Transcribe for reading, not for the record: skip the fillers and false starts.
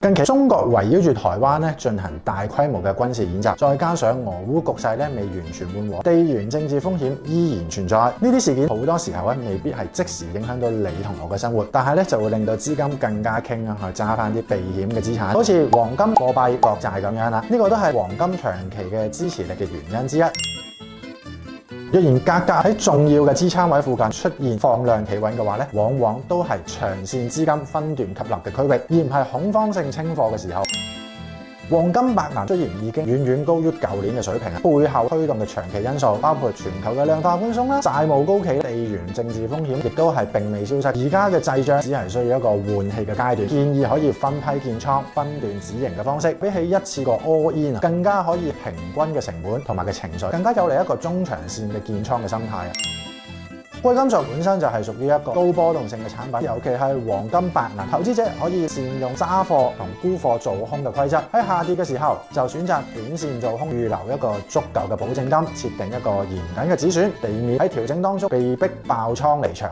近期中國圍繞住台灣咧進行大規模嘅軍事演習，再加上俄烏局勢咧未完全緩和，地緣政治風險依然存在。呢啲事件好多時候咧未必係即時影響到你同我嘅生活，但係咧就會令到資金更加傾向去揸翻啲避險嘅資產，好似黃金、貨幣、國債咁樣啦。呢個都係黃金長期嘅支持力嘅原因之一。若然價格喺重要嘅支撐位附近出現放量企穩嘅話咧，往往都係長線資金分段吸納嘅區域，而唔係恐慌性清貨嘅時候。黃金白銀雖然已經遠遠高於舊年嘅水平，背後推動嘅長期因素包括全球嘅量化寬鬆啦、債務高企、地緣政治風險，亦都係並未消失。而家嘅滯脹只係需要一個換氣嘅階段，建議可以分批建倉、分段止盈嘅方式，比起一次過 all in 更加可以平均嘅成本同埋嘅情緒，更加有利一個中長線嘅建倉嘅心態。貴金屬本身就係屬於一個高波動性嘅產品，尤其係黃金白銀，投資者可以善用揸貨同沽貨做空嘅規則，喺下跌嘅時候就選擇短線做空，預留一個足夠嘅保證金，設定一個嚴謹嘅止損，避免喺調整當中被逼爆倉離場。